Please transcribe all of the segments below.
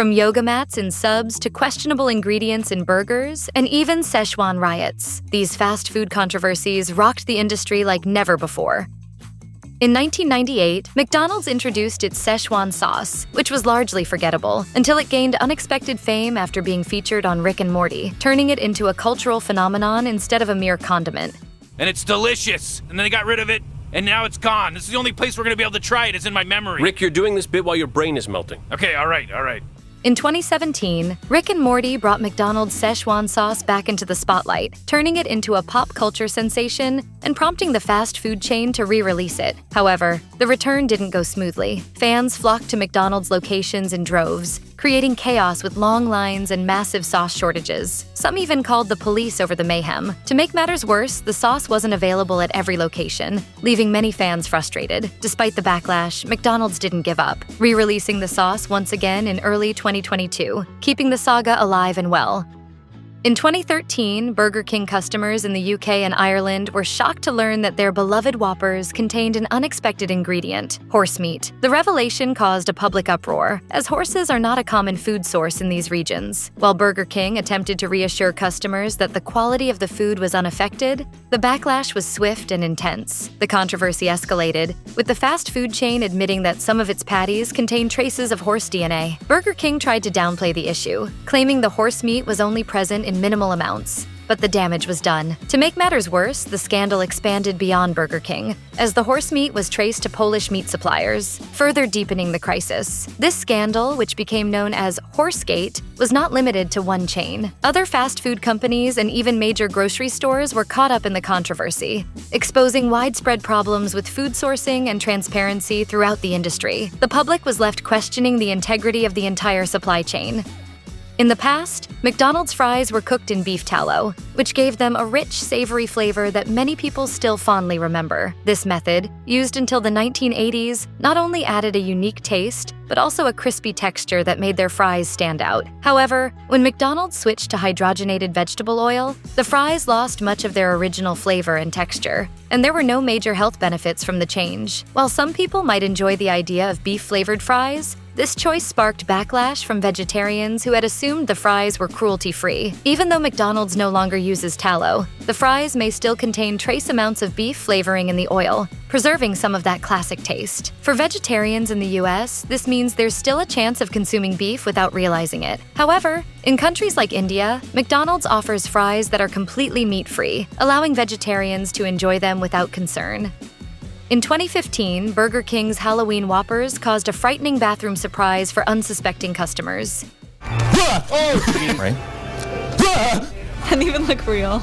from yoga mats in subs to questionable ingredients in burgers, and even Szechuan riots. These fast food controversies rocked the industry like never before. In 1998, McDonald's introduced its Szechuan sauce, which was largely forgettable, until it gained unexpected fame after being featured on Rick and Morty, turning it into a cultural phenomenon instead of a mere condiment. And it's delicious! And then they got rid of it, and now it's gone. This is the only place we're gonna be able to try it, is in my memory. Rick, you're doing this bit while your brain is melting. Okay, all right. In 2017, Rick and Morty brought McDonald's Szechuan sauce back into the spotlight, turning it into a pop culture sensation and prompting the fast food chain to re-release it. However, the return didn't go smoothly. Fans flocked to McDonald's locations in droves, creating chaos with long lines and massive sauce shortages. Some even called the police over the mayhem. To make matters worse, the sauce wasn't available at every location, leaving many fans frustrated. Despite the backlash, McDonald's didn't give up, re-releasing the sauce once again in early 2022, keeping the saga alive and well. In 2013, Burger King customers in the UK and Ireland were shocked to learn that their beloved Whoppers contained an unexpected ingredient, horse meat. The revelation caused a public uproar, as horses are not a common food source in these regions. While Burger King attempted to reassure customers that the quality of the food was unaffected, the backlash was swift and intense. The controversy escalated, with the fast food chain admitting that some of its patties contained traces of horse DNA. Burger King tried to downplay the issue, claiming the horse meat was only present in minimal amounts, but the damage was done. To make matters worse, the scandal expanded beyond Burger King, as the horse meat was traced to Polish meat suppliers, further deepening the crisis. This scandal, which became known as Horsegate, was not limited to one chain. Other fast food companies and even major grocery stores were caught up in the controversy, exposing widespread problems with food sourcing and transparency throughout the industry. The public was left questioning the integrity of the entire supply chain. In the past, McDonald's fries were cooked in beef tallow, which gave them a rich, savory flavor that many people still fondly remember. This method, used until the 1980s, not only added a unique taste, but also a crispy texture that made their fries stand out. However, when McDonald's switched to hydrogenated vegetable oil, the fries lost much of their original flavor and texture, and there were no major health benefits from the change. While some people might enjoy the idea of beef-flavored fries, this choice sparked backlash from vegetarians who had assumed the fries were cruelty-free. Even though McDonald's no longer uses tallow, the fries may still contain trace amounts of beef flavoring in the oil, preserving some of that classic taste. For vegetarians in the US, this means there's still a chance of consuming beef without realizing it. However, in countries like India, McDonald's offers fries that are completely meat-free, allowing vegetarians to enjoy them without concern. In 2015, Burger King's Halloween Whoppers caused a frightening bathroom surprise for unsuspecting customers. Right? Didn't even look real.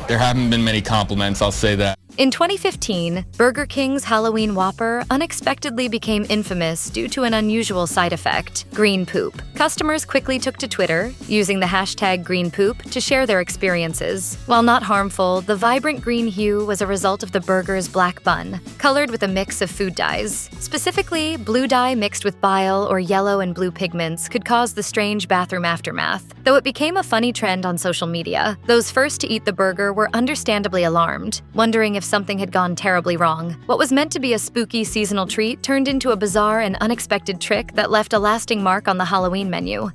There haven't been many compliments, I'll say that. In 2015, Burger King's Halloween Whopper unexpectedly became infamous due to an unusual side effect: green poop. Customers quickly took to Twitter, using the hashtag #greenpoop to share their experiences. While not harmful, the vibrant green hue was a result of the burger's black bun, colored with a mix of food dyes. Specifically, blue dye mixed with bile or yellow and blue pigments could cause the strange bathroom aftermath. Though it became a funny trend on social media, those first to eat the burger were understandably alarmed, wondering if something had gone terribly wrong. What was meant to be a spooky seasonal treat turned into a bizarre and unexpected trick that left a lasting mark on the Halloween menu.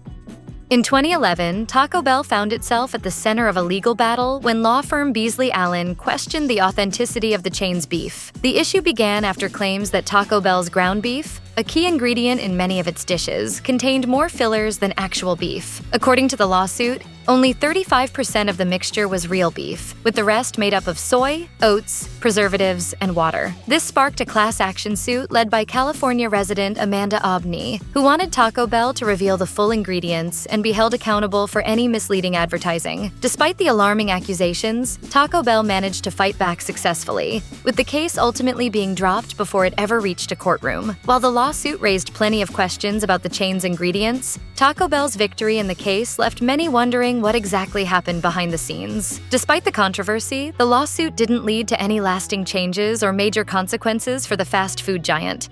In 2011, Taco Bell found itself at the center of a legal battle when law firm Beasley Allen questioned the authenticity of the chain's beef. The issue began after claims that Taco Bell's ground beef, a key ingredient in many of its dishes, contained more fillers than actual beef. According to the lawsuit, only 35% of the mixture was real beef, with the rest made up of soy, oats, preservatives, and water. This sparked a class action suit led by California resident Amanda Obney, who wanted Taco Bell to reveal the full ingredients and be held accountable for any misleading advertising. Despite the alarming accusations, Taco Bell managed to fight back successfully, with the case ultimately being dropped before it ever reached a courtroom. While the lawsuit raised plenty of questions about the chain's ingredients, Taco Bell's victory in the case left many wondering what exactly happened behind the scenes. Despite the controversy, the lawsuit didn't lead to any lasting changes or major consequences for the fast food giant.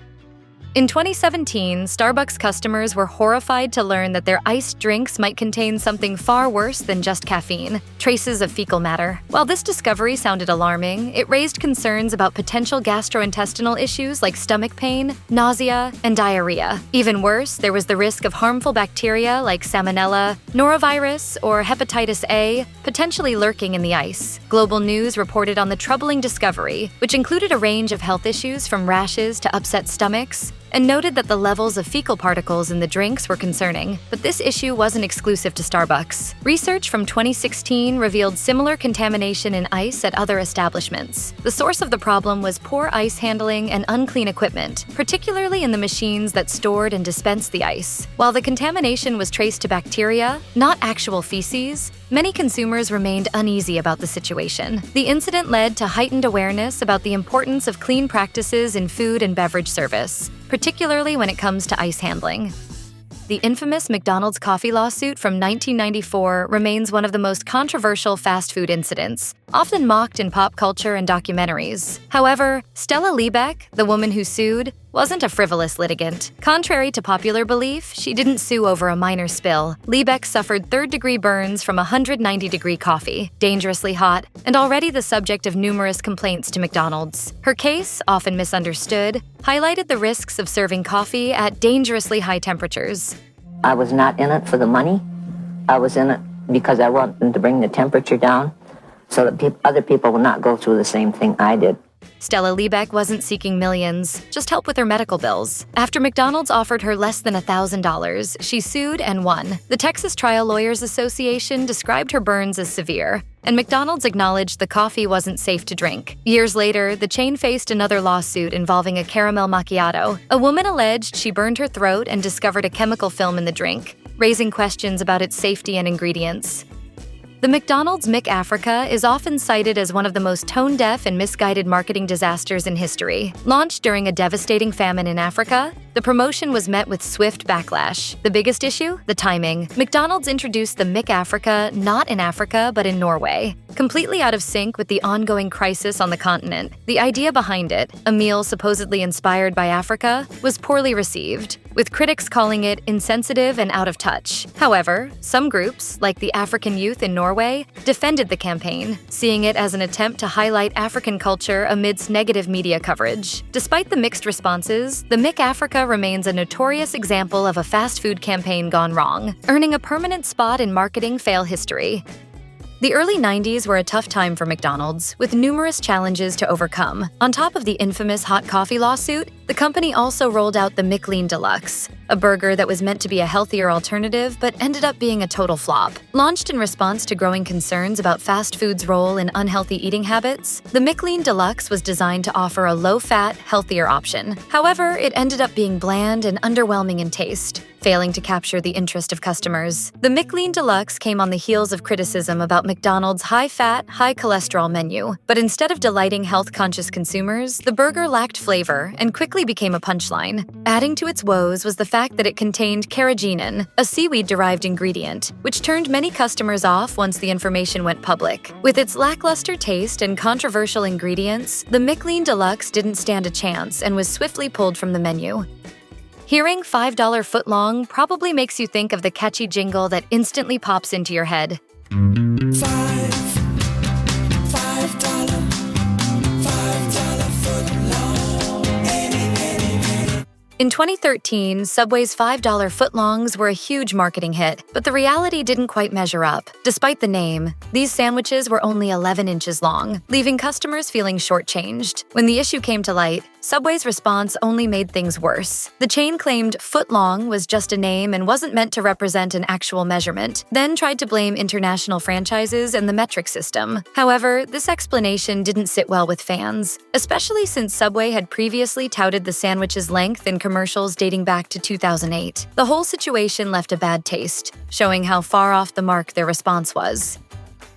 In 2017, Starbucks customers were horrified to learn that their iced drinks might contain something far worse than just caffeine, traces of fecal matter. While this discovery sounded alarming, it raised concerns about potential gastrointestinal issues like stomach pain, nausea, and diarrhea. Even worse, there was the risk of harmful bacteria like salmonella, norovirus, or hepatitis A potentially lurking in the ice. Global news reported on the troubling discovery, which included a range of health issues from rashes to upset stomachs, and noted that the levels of fecal particles in the drinks were concerning. But this issue wasn't exclusive to Starbucks. Research from 2016 revealed similar contamination in ice at other establishments. The source of the problem was poor ice handling and unclean equipment, particularly in the machines that stored and dispensed the ice. While the contamination was traced to bacteria, not actual feces, many consumers remained uneasy about the situation. The incident led to heightened awareness about the importance of clean practices in food and beverage service, particularly when it comes to ice handling. The infamous McDonald's coffee lawsuit from 1994 remains one of the most controversial fast food incidents, often mocked in pop culture and documentaries. However, Stella Liebeck, the woman who sued, wasn't a frivolous litigant. Contrary to popular belief, she didn't sue over a minor spill. Liebeck suffered third-degree burns from 190-degree coffee, dangerously hot, and already the subject of numerous complaints to McDonald's. Her case, often misunderstood, highlighted the risks of serving coffee at dangerously high temperatures. I was not in it for the money. I was in it because I wanted to bring the temperature down so that other people will not go through the same thing I did. Stella Liebeck wasn't seeking millions, just help with her medical bills. After McDonald's offered her less than $1,000, she sued and won. The Texas Trial Lawyers Association described her burns as severe, and McDonald's acknowledged the coffee wasn't safe to drink. Years later, the chain faced another lawsuit involving a caramel macchiato. A woman alleged she burned her throat and discovered a chemical film in the drink, raising questions about its safety and ingredients. The McDonald's McAfrika is often cited as one of the most tone-deaf and misguided marketing disasters in history. Launched during a devastating famine in Africa, the promotion was met with swift backlash. The biggest issue? The timing. McDonald's introduced the McAfrika not in Africa but in Norway, completely out of sync with the ongoing crisis on the continent. The idea behind it, a meal supposedly inspired by Africa, was poorly received, with critics calling it insensitive and out of touch. However, some groups, like the African youth in Norway, defended the campaign, seeing it as an attempt to highlight African culture amidst negative media coverage. Despite the mixed responses, the McAfrika remains a notorious example of a fast food campaign gone wrong, earning a permanent spot in marketing fail history. The early 90s were a tough time for McDonald's, with numerous challenges to overcome. On top of the infamous hot coffee lawsuit, the company also rolled out the McLean Deluxe, a burger that was meant to be a healthier alternative but ended up being a total flop. Launched in response to growing concerns about fast food's role in unhealthy eating habits, the McLean Deluxe was designed to offer a low-fat, healthier option. However, it ended up being bland and underwhelming in taste, failing to capture the interest of customers. The McLean Deluxe came on the heels of criticism about McDonald's high-fat, high-cholesterol menu, but instead of delighting health-conscious consumers, the burger lacked flavor and quickly became a punchline. Adding to its woes was the fact that it contained carrageenan, a seaweed-derived ingredient, which turned many customers off once the information went public. With its lackluster taste and controversial ingredients, the McLean Deluxe didn't stand a chance and was swiftly pulled from the menu. Hearing $5 Footlong probably makes you think of the catchy jingle that instantly pops into your head. In 2013, Subway's $5 footlongs were a huge marketing hit, but the reality didn't quite measure up. Despite the name, these sandwiches were only 11 inches long, leaving customers feeling shortchanged. When the issue came to light, Subway's response only made things worse. The chain claimed Footlong was just a name and wasn't meant to represent an actual measurement, then tried to blame international franchises and the metric system. However, this explanation didn't sit well with fans, especially since Subway had previously touted the sandwich's length in commercials dating back to 2008. The whole situation left a bad taste, showing how far off the mark their response was.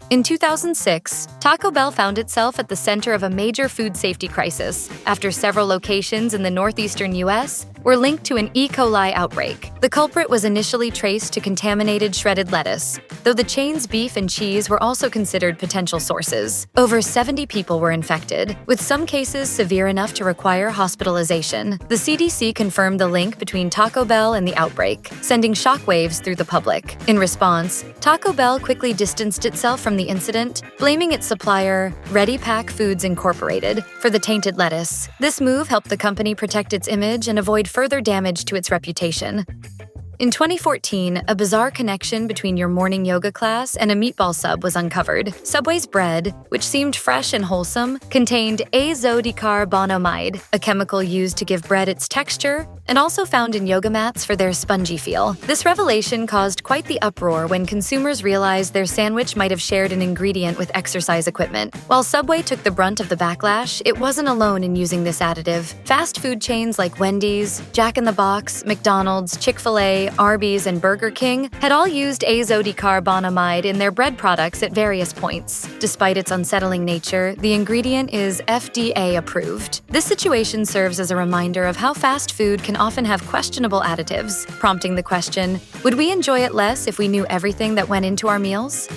In 2006, Taco Bell found itself at the center of a major food safety crisis after several locations in the northeastern U.S. were linked to an E. coli outbreak. The culprit was initially traced to contaminated shredded lettuce, though the chain's beef and cheese were also considered potential sources. Over 70 people were infected, with some cases severe enough to require hospitalization. The CDC confirmed the link between Taco Bell and the outbreak, sending shockwaves through the public. In response, Taco Bell quickly distanced itself from the incident, blaming its supplier, Ready Pack Foods Incorporated, for the tainted lettuce. This move helped the company protect its image and avoid further damage to its reputation. In 2014, a bizarre connection between your morning yoga class and a meatball sub was uncovered. Subway's bread, which seemed fresh and wholesome, contained azodicarbonamide, a chemical used to give bread its texture and also found in yoga mats for their spongy feel. This revelation caused quite the uproar when consumers realized their sandwich might have shared an ingredient with exercise equipment. While Subway took the brunt of the backlash, it wasn't alone in using this additive. Fast food chains like Wendy's, Jack in the Box, McDonald's, Chick-fil-A, Arby's, and Burger King had all used azodicarbonamide in their bread products at various points. Despite its unsettling nature, the ingredient is FDA approved. This situation serves as a reminder of how fast food can often have questionable additives, prompting the question, would we enjoy it less if we knew everything that went into our meals?